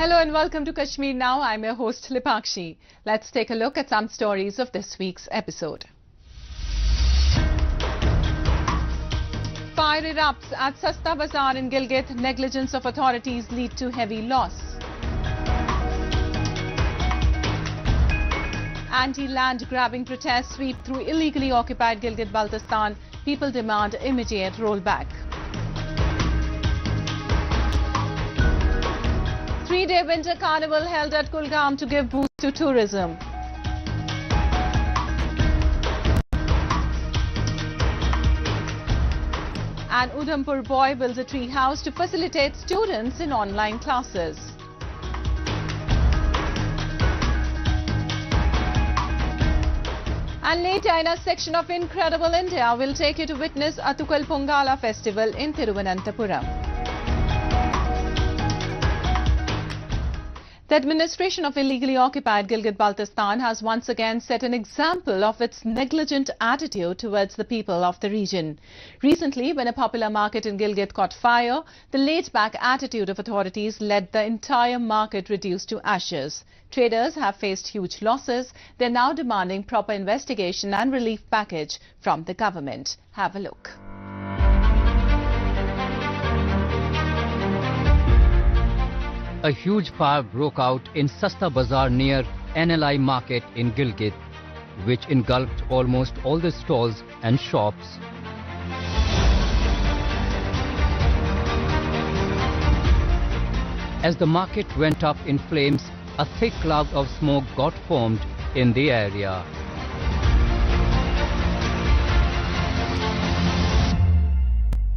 Hello and welcome to Kashmir Now. I'm your host Lipakshi. Let's take a look at some stories of this week's episode. Fire erupts at Sasta Bazaar in Gilgit. Negligence of authorities lead to heavy loss. Anti-land grabbing protests sweep through illegally occupied Gilgit-Baltistan. People demand immediate rollback. 3-day winter carnival held at Kulgam to give boost to tourism. An Udhampur boy builds a tree house to facilitate students in online classes. And later in a section of Incredible India, we'll take you to witness Attukal Pongala festival in Thiruvananthapuram. The administration of illegally occupied Gilgit-Baltistan has once again set an example of its negligent attitude towards the people of the region. Recently, when a popular market in Gilgit caught fire, the laid-back attitude of authorities led the entire market reduced to ashes. Traders have faced huge losses. They're now demanding proper investigation and relief package from the government. Have a look. A huge fire broke out in Sasta Bazaar near NLI Market in Gilgit, which engulfed almost all the stalls and shops. As the market went up in flames, a thick cloud of smoke got formed in the area.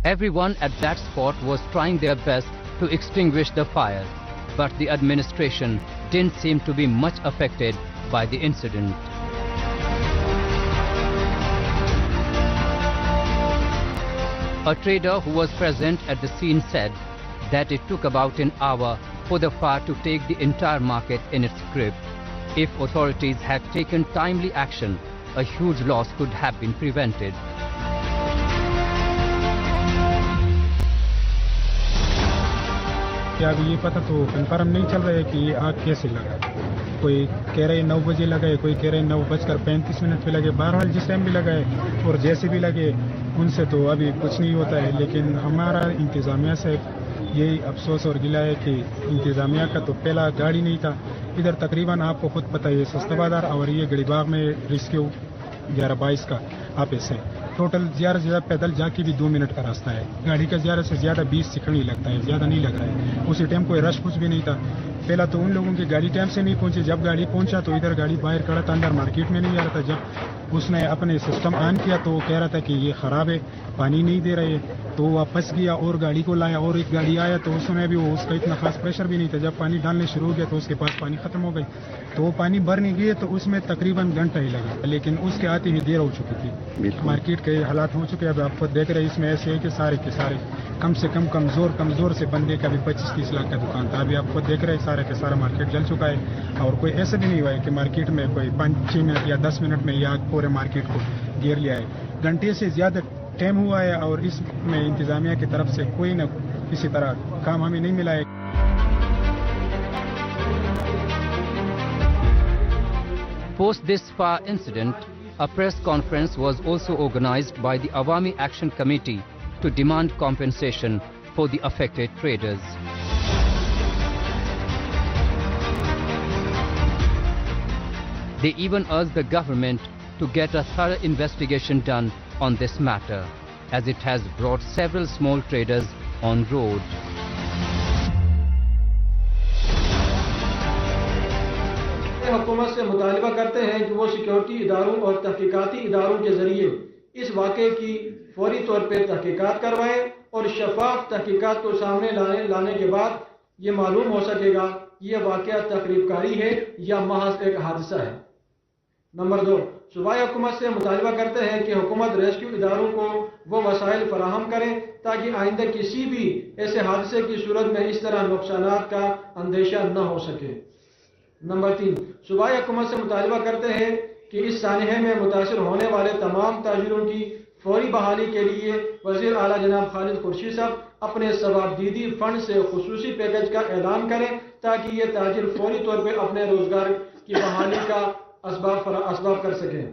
Everyone at that spot was trying their best to extinguish the fire, but the administration didn't seem to be much affected by the incident. A trader who was present at the scene said that it took about an hour for the fire to take the entire market in its grip. If authorities had taken timely action, a huge loss could have been prevented. अभी ये पता तो confirm नहीं चल रहा है कि ये आग कैसे लगा। कोई कह रहे 9 बजे लगा है, कोई कह रहे 9:35 पे लगे। बहरहाल जिस टाइम भी लगा है और जैसे भी लगे उनसे तो अभी कुछ नहीं होता है, लेकिन हमारा इंतज़ामिया से यही अफसोस और गिला है कि इंतज़ामिया का तो पहला गाड़ी नहीं था। इधर तकरीबन आपको खुद पता है सस्ता बाजार और ये गड़ीबाग में रेस्क्यू 11-22 का आपे से टोटल ज़्यादा से ज़्यादा पैदल जाके भी 2 मिनट का रास्ता है। गाड़ी का ज़्यादा से ज़्यादा 20 सेकंड ही लगता है, ज़्यादा नहीं लग रहा है। उसी टाइम कोई रश कुछ भी नहीं था। पहला तो उन लोगों की गाड़ी टाइम से नहीं पहुंची। जब गाड़ी पहुंचा तो इधर गाड़ी बाहर खड़ा था, अंदर मार्केट में नहीं आ रहा था। जब उसने अपने सिस्टम ऑन किया तो वो कह रहा था कि ये ख़राब है, पानी नहीं दे रहे, तो वापस गया और गाड़ी को लाया और एक गाड़ी आया तो उसमें भी वो उसका इतना खास प्रेशर भी नहीं था। जब पानी डालने शुरू हो गया तो उसके पास पानी ख़त्म हो गई, तो वो पानी भरने गए तो उसमें तकरीबन घंटा ही लगा, लेकिन उसके आते ही देर हो चुकी थी। मार्केट के हालात हो चुके हैं। अब आप देख रहे हैं इसमें ऐसे है कि सारे के सारे कम से कम कमज़ोर से बंदे का भी 25-30 लाख का दुकान था। अभी आपको देख रहे हैं सारे के सारा मार्केट जल चुका है और कोई ऐसा भी नहीं हुआ है कि मार्केट में कोई 5-6 मिनट या 10 मिनट में या पूरे मार्केट को घेर लिया है। घंटे से ज़्यादा टाइम हुआ है और इसमें इंतज़ामिया की तरफ से कोई न किसी तरह काम हमें नहीं मिला है। Post this fire incident, a press conference was also organized by the Awami Action Committee to demand compensation for the affected traders. They even urged the government to get a thorough investigation done on this matter, as it has brought several small traders on road. हुकूमत से मुतालबा करते हैं कि वो security इदारों और तहकीकाती इदारों के जरिए इस वाक़े की फौरी तौर पर तहकीकात करवाएं और शफाफ तहकीकात को सामने लाने के बाद ये मालूम हो सकेगा कि यह वाक़या तकरीबकारी है या महज एक हादसा है। नंबर 2, सूबाई हुकूमत से मुतालबा करते हैं कि हुकूमत रेस्क्यू इदारों को वो वसाइल फराहम करें ताकि आइंदा किसी भी ऐसे हादसे की सूरत में इस तरह नुकसानात का अंदेशा न हो सके। नंबर 3, सूबाई हुकूमत से मुतालबा करते हैं कि इस सानहे में मुतासर होने वाले तमाम ताजिरों की फौरी बहाली के लिए वज़ीर आला जनाब खालिद खुर्शीद साहब अपने सवाबदीदी फंड से खुसूसी पैकेज का ऐलान करें ताकि ये ताजिर फौरी तौर पर अपने रोजगार की बहाली का असबाब कर सकें।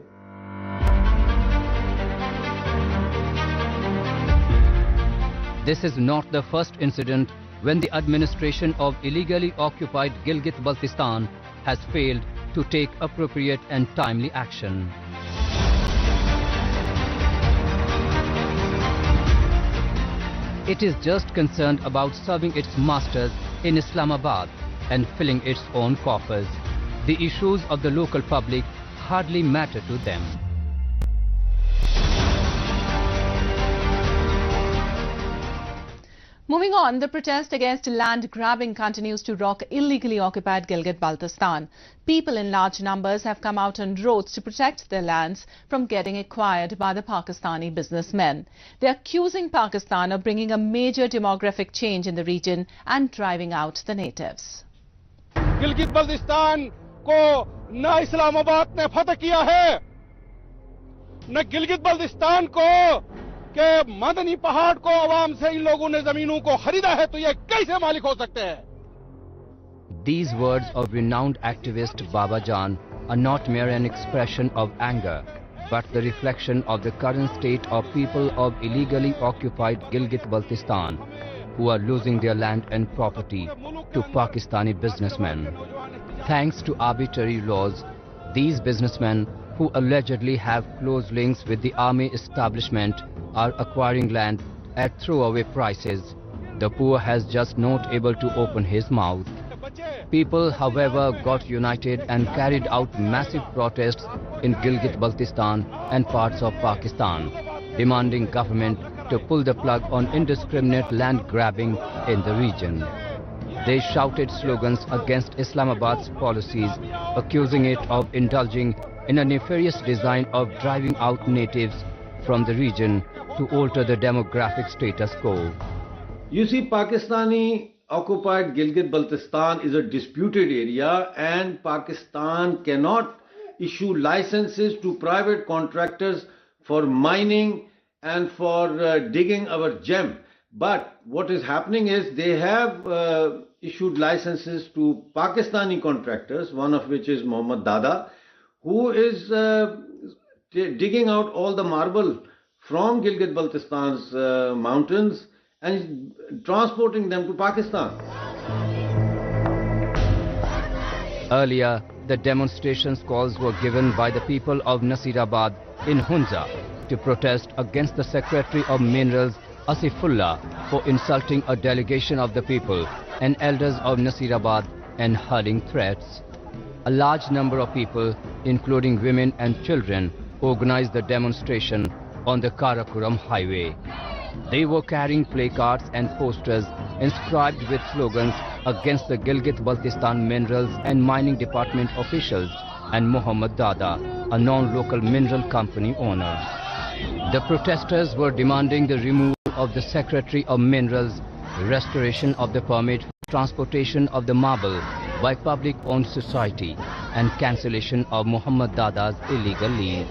This is not the first incident when the administration of illegally occupied Gilgit-Baltistan has failed to take appropriate and timely action. It is just concerned about serving its masters in Islamabad and filling its own coffers. The issues of the local public hardly matter to them. Moving on, the protest against land grabbing continues to rock illegally occupied Gilgit-Baltistan. People in large numbers have come out on roads to protect their lands from getting acquired by the Pakistani businessmen. They are accusing Pakistan of bringing a major demographic change in the region and driving out the natives. Gilgit-Baltistan को न इस्लामाबाद ने फतह किया है, न गिलगित-बल्तिस्तान को के मदनी पहाड़ को आवाम से इन लोगों ने जमीनों को खरीदा है, तो ये कैसे मालिक हो सकते हैं? These words of renowned activist Baba Jan are not mere an expression of anger, but the reflection of the current state of people of illegally occupied Gilgit-Baltistan, who are losing their land and property to Pakistani businessmen. Thanks to arbitrary laws, these businessmen, who allegedly have close links with the army establishment, are acquiring land at throwaway prices. The poor has just not able to open his mouth. People, however, got united and carried out massive protests in Gilgit-Baltistan and parts of Pakistan, demanding government to pull the plug on indiscriminate land grabbing in the region. They shouted slogans against Islamabad's policies, accusing it of indulging in a nefarious design of driving out natives from the region to alter the demographic status quo. You see, Pakistani occupied Gilgit-Baltistan is a disputed area, and Pakistan cannot issue licenses to private contractors for mining and for digging our gem. But what is happening is they have issued licenses to Pakistani contractors, one of which is Muhammad Dada, who is digging out all the marble from Gilgit-Baltistan's mountains and transporting them to Pakistan. Earlier, the demonstrations calls were given by the people of Nasirabad in Hunza to protest against the Secretary of Minerals Asifullah for insulting a delegation of the people and elders of Nasirabad and hurling threats. A large number of people, including women and children, organized the demonstration on the Karakoram highway. They were carrying placards and posters inscribed with slogans against the Gilgit-Baltistan Minerals and Mining Department officials and Muhammad Dada, a non-local mineral company owner. The protesters were demanding the removal of the Secretary of Minerals, restoration of the permit for transportation of the marble by public-owned society, and cancellation of Muhammad Dada's illegal lease.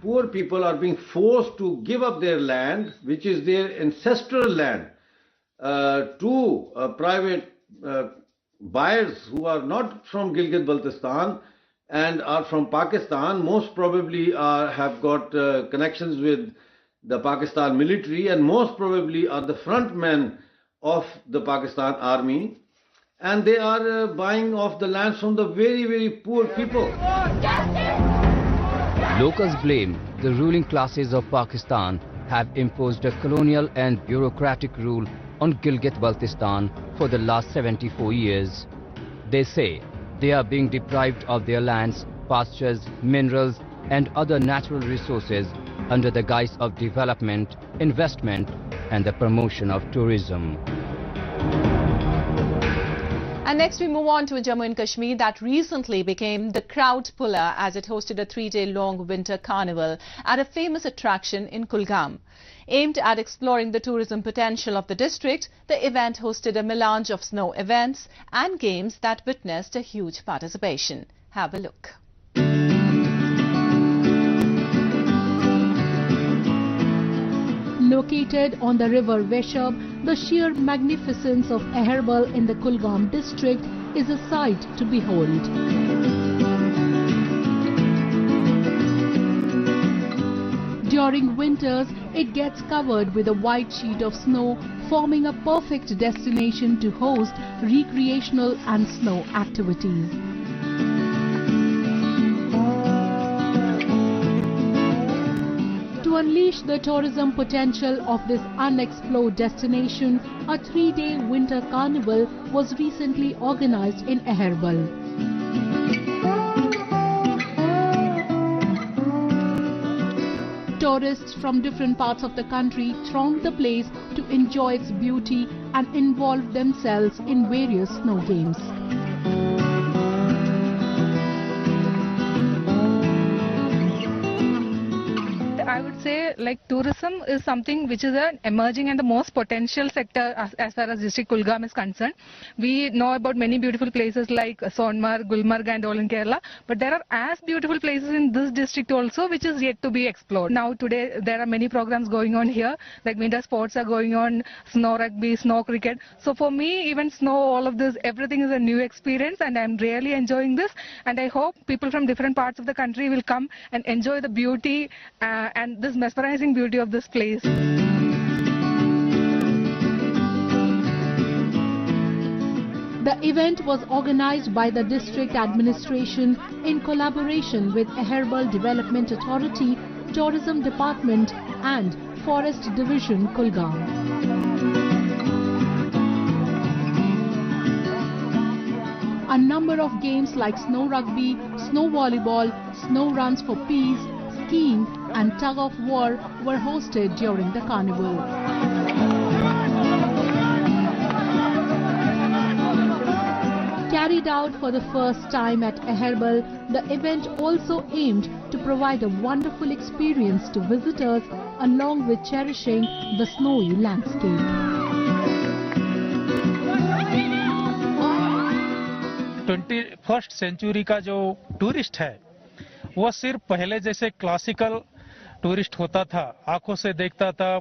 Poor people are being forced to give up their land, which is their ancestral land, to private buyers who are not from Gilgit-Baltistan and are from Pakistan. Most probably have got connections with the Pakistan military, and most probably are the front men of the Pakistan army, and they are buying off the lands from the very, very poor people. Locals blame the ruling classes of Pakistan have imposed a colonial and bureaucratic rule on Gilgit-Baltistan for the last 74 years. They say they are being deprived of their lands, pastures, minerals and other natural resources under the guise of development, investment and the promotion of tourism. And next we move on to Jammu and Kashmir that recently became the crowd puller as it hosted a 3-day-long winter carnival at a famous attraction in Kulgam. Aimed at exploring the tourism potential of the district, the event hosted a melange of snow events and games that witnessed a huge participation. Have a look. Located on the river Veshab, the sheer magnificence of Aharbal in the Kulgam district is a sight to behold. During winters, it gets covered with a white sheet of snow, forming a perfect destination to host recreational and snow activities. To unleash the tourism potential of this unexplored destination, a 3-day winter carnival was recently organized in Aharbal. Tourists from different parts of the country thronged the place to enjoy its beauty and involve themselves in various snow games. I would say tourism is something which is an emerging and the most potential sector as far as district Kulgam is concerned. We know about many beautiful places like Sonmarg, Gulmarg and all in Kerala, but there are as beautiful places in this district also which is yet to be explored. Now today there are many programs going on here, like winter sports are going on, snow rugby, snow cricket. So for me, even snow, all of this, everything is a new experience and I'm really enjoying this, and I hope people from different parts of the country will come and enjoy the beauty and this mesmerizing beauty of this place. The event was organized by the district administration in collaboration with Aharbal Development Authority, Tourism Department and Forest Division, Kulgam. A number of games like snow rugby, snow volleyball, snow runs for peace, skiing and tug of war were hosted during the carnival. Carried out for the first time at Aharbal, the event also aimed to provide a wonderful experience to visitors along with cherishing the snowy landscape. 21st century का जो tourist है वो सिर्फ पहले जैसे classical tourist होता था, आंखों से देखता था,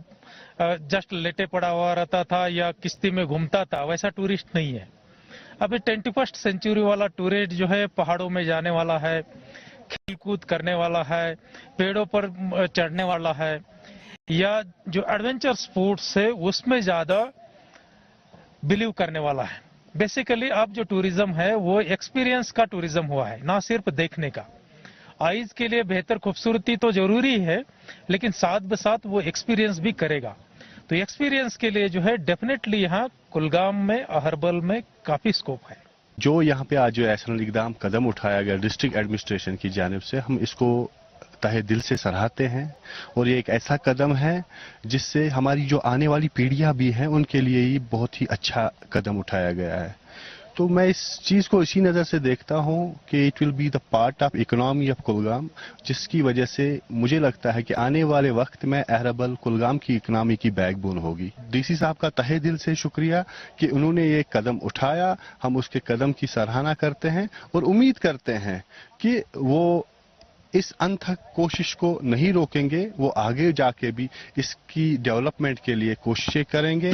जस्ट लेटे पड़ा हुआ रहता था या किश्ती में घूमता था, वैसा टूरिस्ट नहीं है। अभी 21st सेंचुरी वाला टूरिस्ट जो है पहाड़ों में जाने वाला है, खेलकूद करने वाला है, पेड़ों पर चढ़ने वाला है, या जो एडवेंचर स्पोर्ट्स है उसमें ज्यादा बिलीव करने वाला है। बेसिकली अब जो टूरिज्म है वो एक्सपीरियंस का टूरिज्म हुआ है, ना सिर्फ देखने का। आइज के लिए बेहतर खूबसूरती तो जरूरी है, लेकिन साथ बसाथ वो एक्सपीरियंस भी करेगा। तो एक्सपीरियंस के लिए जो है डेफिनेटली यहाँ कुलगाम में, अहरबल में काफी स्कोप है। जो यहाँ पे आज जो नेशनल इकदाम कदम उठाया गया डिस्ट्रिक्ट एडमिनिस्ट्रेशन की जानिब से, हम इसको तहे दिल से सराहते हैं और ये एक ऐसा कदम है जिससे हमारी जो आने वाली पीढ़ियां भी हैं उनके लिए ये बहुत ही अच्छा कदम उठाया गया है। तो मैं इस चीज को इसी नजर से देखता हूं कि it will be the part of economy of Kulgam, जिसकी वजह से मुझे लगता है कि आने वाले वक्त में अहरबल कुलगाम की इकोनॉमी की बैकबोन होगी। डीसी साहब का तहे दिल से शुक्रिया कि उन्होंने ये कदम उठाया, हम उसके कदम की सराहना करते हैं और उम्मीद करते हैं कि वो इस अनथक कोशिश को नहीं रोकेंगे, वो आगे जाके भी इसकी डेवलपमेंट के लिए कोशिशें करेंगे।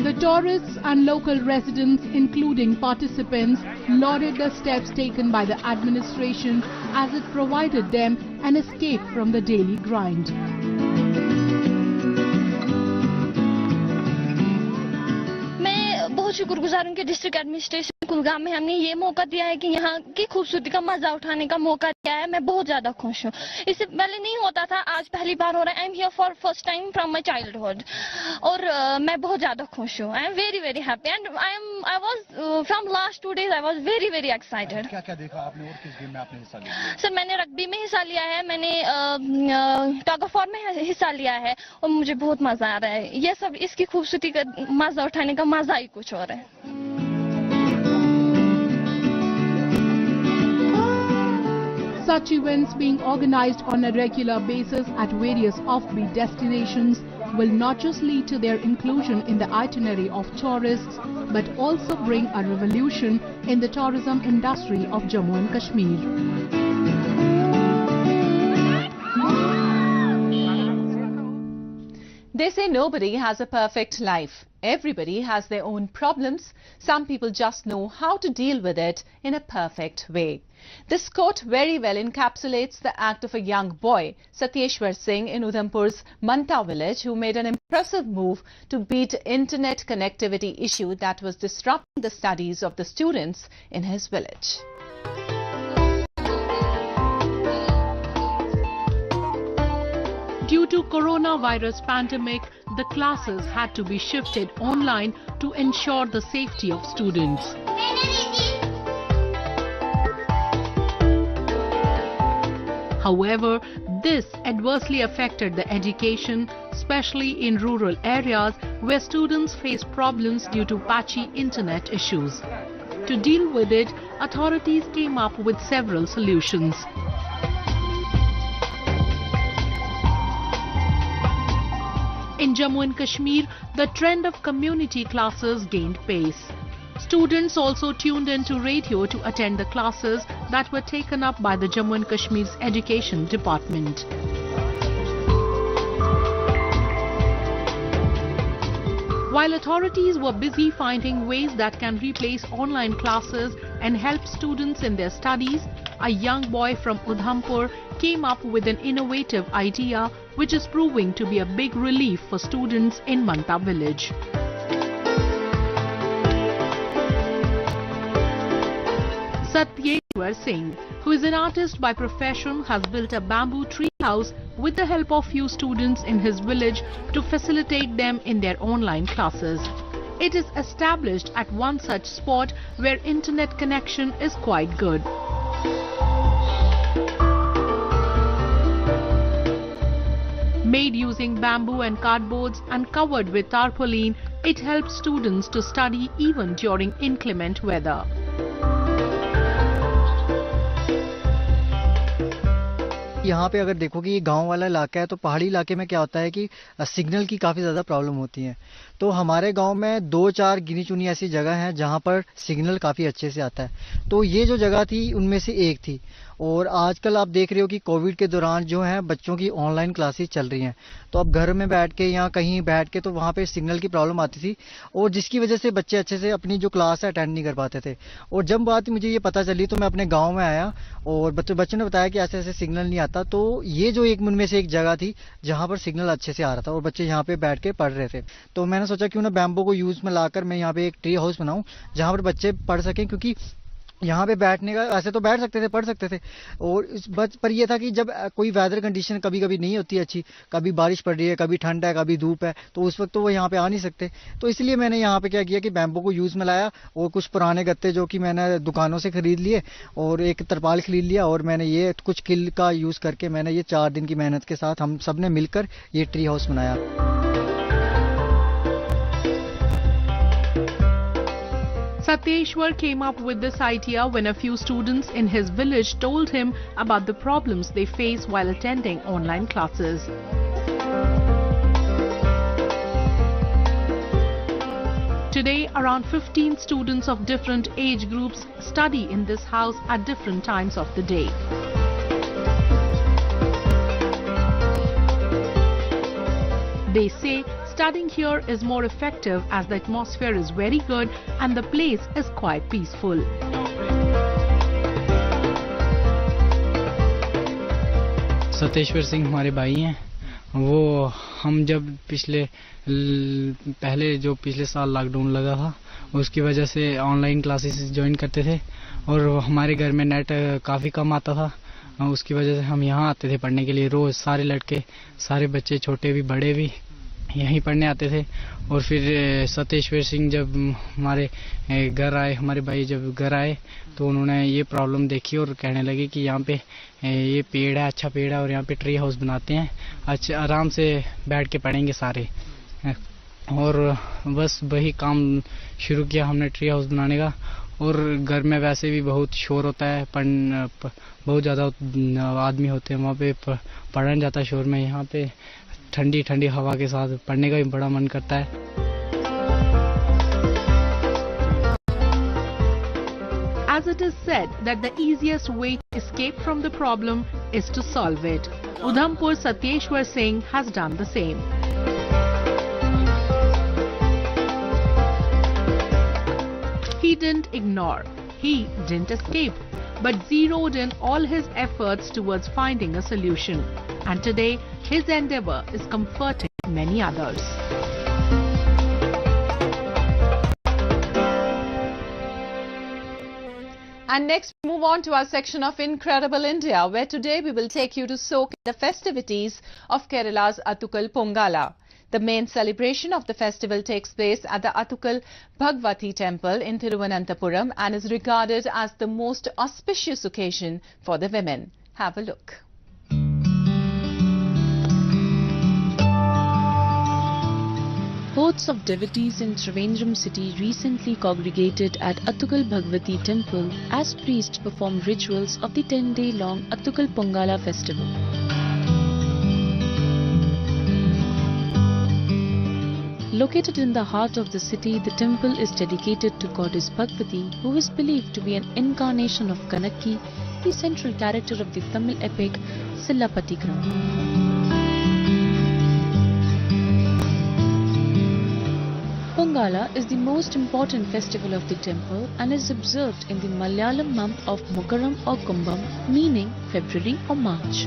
The tourists and local residents, including participants, lauded the steps taken by the administration as it provided them an escape from the daily grind. बहुत शुक्रगुजार हूं कि डिस्ट्रिक्ट एडमिनिस्ट्रेशन कुलगाम में हमने ये मौका दिया है कि यहाँ की खूबसूरती का मजा उठाने का मौका दिया है। मैं बहुत ज्यादा खुश हूँ। इससे पहले नहीं होता था, आज पहली बार हो रहा है। I am here for first time from my childhood और मैं बहुत ज्यादा खुश हूँ। I am very very happy and I was from last 2 days I was very very excited. क्या क्या देखा आपने और किस गेम में आपने हिस्सा लिया? सर मैंने रग्बी में हिस्सा लिया है, मैंने टग ऑफ वॉर में हिस्सा लिया है और मुझे बहुत मजा आ रहा है। ये सब इसकी खूबसूरती का मजा उठाने का मजा ही कुछ और है। Such events being organized on a regular basis at various offbeat destinations will not just lead to their inclusion in the itinerary of tourists, but also bring a revolution in the tourism industry of Jammu and Kashmir. They say nobody has a perfect life. Everybody has their own problems. Some people just know how to deal with it in a perfect way. This quote very well encapsulates the act of a young boy, Satyeshwar Singh, in Udhampur's Manta village, who made an impressive move to beat internet connectivity issue that was disrupting the studies of the students in his village. Due to coronavirus pandemic, the classes had to be shifted online to ensure the safety of students. However, this adversely affected the education, especially in rural areas where students face problems due to patchy internet issues. To deal with it, authorities came up with several solutions. In Jammu and Kashmir, the trend of community classes gained pace. Students also tuned into radio to attend the classes that were taken up by the Jammu and Kashmir's Education Department. While authorities were busy finding ways that can replace online classes and help students in their studies, a young boy from Udhampur came up with an innovative idea which is proving to be a big relief for students in Manta village. Satyeshwar Singh, who is an artist by profession, has built a bamboo tree house with the help of few students in his village to facilitate them in their online classes. It is established at one such spot where internet connection is quite good. Made using bamboo and cardboards and covered with tarpaulin, it helps students to study even during inclement weather. यहाँ पे अगर देखो कि ये गांव वाला इलाका है तो पहाड़ी इलाके में क्या होता है कि सिग्नल की काफ़ी ज़्यादा प्रॉब्लम होती है। तो हमारे गांव में 2-4 गिनी चुनी ऐसी जगह हैं जहां पर सिग्नल काफ़ी अच्छे से आता है। तो ये जो जगह थी उनमें से एक थी। और आजकल आप देख रहे हो कि कोविड के दौरान जो है बच्चों की ऑनलाइन क्लासेस चल रही हैं, तो अब घर में बैठ के या कहीं बैठ के तो वहाँ पे सिग्नल की प्रॉब्लम आती थी और जिसकी वजह से बच्चे अच्छे से अपनी जो क्लास है अटेंड नहीं कर पाते थे। और जब बात मुझे ये पता चली तो मैं अपने गाँव में आया और बच्चों ने बताया कि ऐसे ऐसे सिग्नल नहीं आता। तो ये जो एक उनमें से एक जगह थी जहाँ पर सिग्नल अच्छे से आ रहा था और बच्चे यहाँ पे बैठ के पढ़ रहे थे। तो मैंने सोचा क्यों ना बैम्बो को यूज में लाकर मैं यहाँ पे एक ट्री हाउस बनाऊं जहाँ पर बच्चे पढ़ सकें, क्योंकि यहाँ पे बैठने का ऐसे तो बैठ सकते थे, पढ़ सकते थे। और पर ये था कि जब कोई वेदर कंडीशन कभी कभी नहीं होती अच्छी, कभी बारिश पड़ रही है, कभी ठंड है, कभी धूप है, तो उस वक्त तो वो यहाँ पे आ नहीं सकते। तो इसलिए मैंने यहाँ पे क्या किया कि बैम्बो को यूज़ में लाया और कुछ पुराने गत्ते जो कि मैंने दुकानों से खरीद लिए और एक तरपाल खरीद लिया और मैंने ये कुछ किल का यूज़ करके मैंने ये 4 दिन की मेहनत के साथ हम सब ने मिलकर ये ट्री हाउस बनाया। Satyeshwar came up with this idea when a few students in his village told him about the problems they face while attending online classes. Today, around 15 students of different age groups study in this house at different times of the day. They say studying here is more effective as the atmosphere is very good and the place is quite peaceful. Satyeshwar Singh हमारे भाई हैं। वो हम जब पिछले साल lockdown लगा था उसकी वजह से ऑनलाइन क्लासेस ज्वाइन करते थे और हमारे घर में नेट काफ़ी कम आता था। उसकी वजह से हम यहाँ आते थे पढ़ने के लिए। रोज़ सारे लड़के, सारे बच्चे, छोटे भी बड़े भी यहीं पढ़ने आते थे। और फिर सत्येश्वर सिंह जब हमारे घर आए, हमारे भाई जब घर आए तो उन्होंने ये प्रॉब्लम देखी और कहने लगे कि यहाँ पे ये पेड़ है, अच्छा पेड़ है और यहाँ पे ट्री हाउस बनाते हैं, अच्छा आराम से बैठ के पढ़ेंगे सारे। और बस वही काम शुरू किया हमने ट्री हाउस बनाने का। और घर में वैसे भी बहुत शोर होता है, बहुत ज़्यादा आदमी होते हैं वहाँ पे, पढ़ा नहीं जाता शोर में। यहाँ पे ठंडी ठंडी हवा के साथ पढ़ने का भी बड़ा मन करता है। As it is said that the easiest way to escape from the problem is to solve it. Udhampur Satyeshwar Singh has done the same. He didn't ignore, he didn't escape, but zeroed in all his efforts towards finding a solution. And today, his endeavor is comforting many others. And next, we move on to our section of Incredible India, where today we will take you to soak in the festivities of Kerala's Attukal Pongala. The main celebration of the festival takes place at the Attukal Bhagwati temple in Thiruvananthapuram and is regarded as the most auspicious occasion for the women. Have a look. Hordes of devotees in Trivandrum city recently congregated at Attukal Bhagwati temple as priests perform rituals of the 10-day-long Attukal Pongala festival. Located in the heart of the city, the temple is dedicated to goddess Bhagwati, who is believed to be an incarnation of Kanaki, the central character of the Tamil epic Sillapatikram. Pongala is the most important festival of the temple and is observed in the Malayalam month of Mukaram or Kumbam, meaning February or March.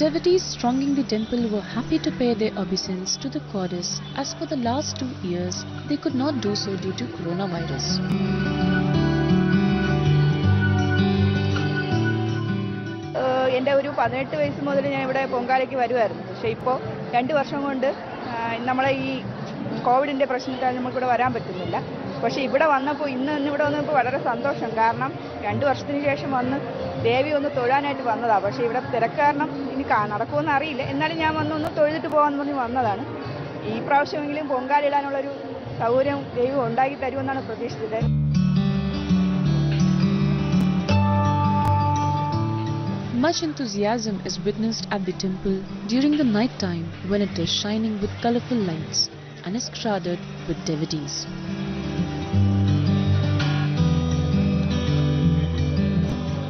Devotees thronging the temple were happy to pay their obeisance to the goddess, as for the last 2 years they could not do so due to coronavirus. എൻ്റെ ഒരു 18 വയസ്സ് മുതൽ ഞാൻ ഇവിടെ പൊങ്കാലയ്ക്ക് വരുമായിരുന്നു. പക്ഷേ ഇപ്പോൾ 2 വർഷം കൊണ്ട് നമ്മളെ ഈ കോവിഡിൻ്റെ പ്രശ്നത്താൽ നമുക്കിവിടെ വരാൻ പറ്റുന്നില്ല. പക്ഷേ ഇവിടെ വന്നപ്പോൾ ഇന്നിവിടെ വന്നപ്പോൾ വളരെ സന്തോഷം. കാരണം 2 വർഷത്തിന് ശേഷം വന്ന് ദേവി ഒന്ന് തൊഴാനായിട്ട് വന്നതാണ്. പക്ഷേ ഇവിടെ തിരക്ക് കാരണം ഇനി നടക്കുമെന്ന് അറിയില്ല. എന്നാലും ഞാൻ വന്നൊന്ന് തൊഴുതിട്ട് പോകാമെന്ന് പറഞ്ഞ് വന്നതാണ്. ഈ പ്രാവശ്യമെങ്കിലും പൊങ്കാല ഇടാനുള്ളൊരു സൗകര്യം ദൈവം ഉണ്ടാക്കി തരുമെന്നാണ് പ്രതീക്ഷിച്ചത്. Much enthusiasm is witnessed at the temple during the night time when it is shining with colorful lights and is crowded with devotees.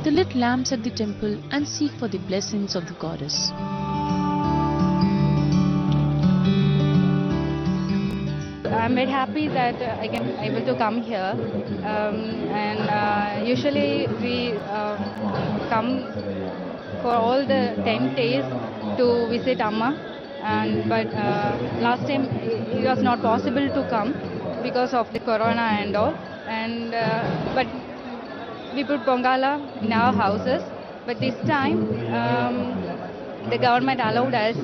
They lit lamps at the temple and seek for the blessings of the goddess. I'm very happy that I can able to come here, and usually we come for all the 10 days to visit Amma, but last time it was not possible to come because of the corona and all, but we put Pongala in our houses, but this time the government allowed us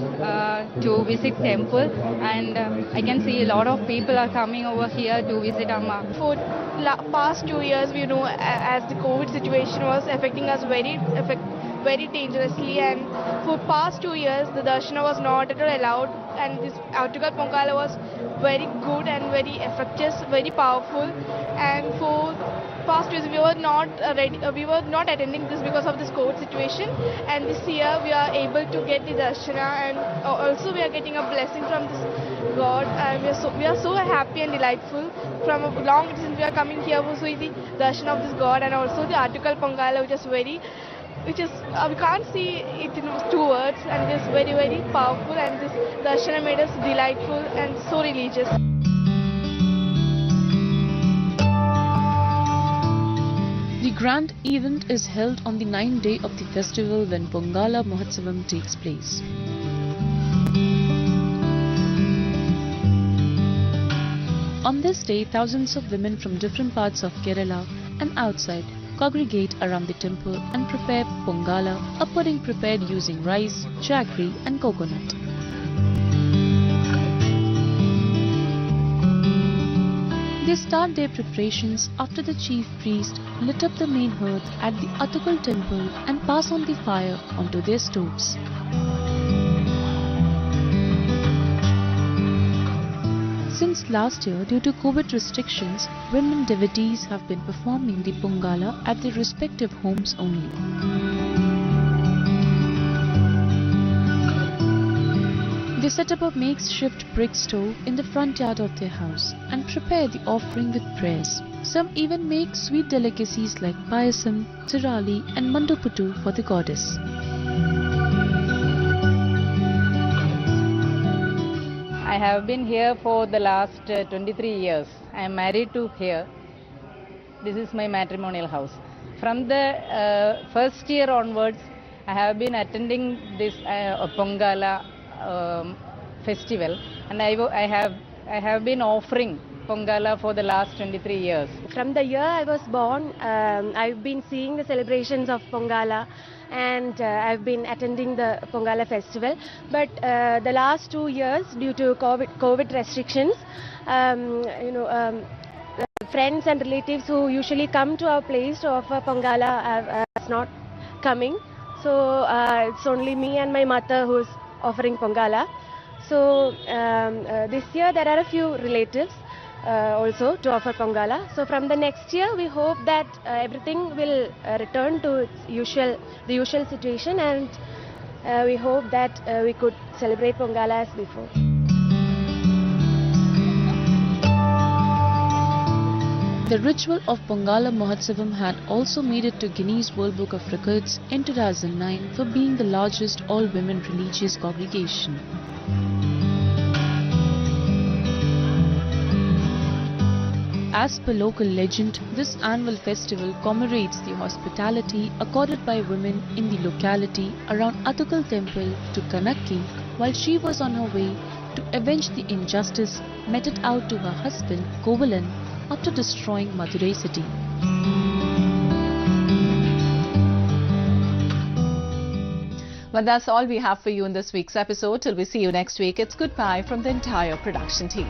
to visit temple, and I can see a lot of people are coming over here to visit Amma. For past 2 years, we know as the COVID situation was affecting us very dangerously, and for past 2 years the darshana was not at all allowed, and this Attukal Pongala was very good and very effective, very powerful, and for past years we were not ready, we were not attending this because of this COVID situation, and this year we are able to get the darshana, and also we are getting a blessing from this God, and we are so happy and delightful. From a long distance we are coming here to see the darshana of this God, and also the Attukal Pongala, which is we can't see it in 2 words, and it is very, very powerful, and this darshana made us delightful and so religious. The grand event is held on the 9th day of the festival when Pongala Mahotsavam takes place. On this day, thousands of women from different parts of Kerala and outside congregate around the temple and prepare Pongala, a pudding prepared using rice, jaggery and coconut. They start their preparations after the chief priest lit up the main hearth at the Attukal temple and pass on the fire onto their stoves. Since last year, due to COVID restrictions, women devotees have been performing the Pongala at their respective homes only. They set up a makeshift brick stove in the front yard of their house and prepare the offering with prayers. Some even make sweet delicacies like payasam, tirali and manduputtu for the goddess. I have been here for the last 23 years. I am married to here. This is my matrimonial house. From the first year onwards, I have been attending this Pongala festival, and I have been offering Pongala for the last 23 years. From the year I was born, I've been seeing the celebrations of Pongala, and I've been attending the Pongala festival. But the last 2 years, due to COVID restrictions, friends and relatives who usually come to our place to offer Pongala are not coming. So it's only me and my mother who's offering Pongala. So this year there are a few relatives also to offer Pongala. So from the next year we hope that everything will return to its the usual situation, and we hope that we could celebrate Pongala as before. The ritual of Pongala Mahotsavam had also made it to Guinness World Book of Records in 2009 for being the largest all-women religious congregation. As per local legend, this annual festival commemorates the hospitality accorded by women in the locality around Attukal temple to Kanakki while she was on her way to avenge the injustice meted out to her husband Kovalan after destroying Madurai city. Well, that's all we have for you in this week's episode. Till we see you next week, it's goodbye from the entire production team.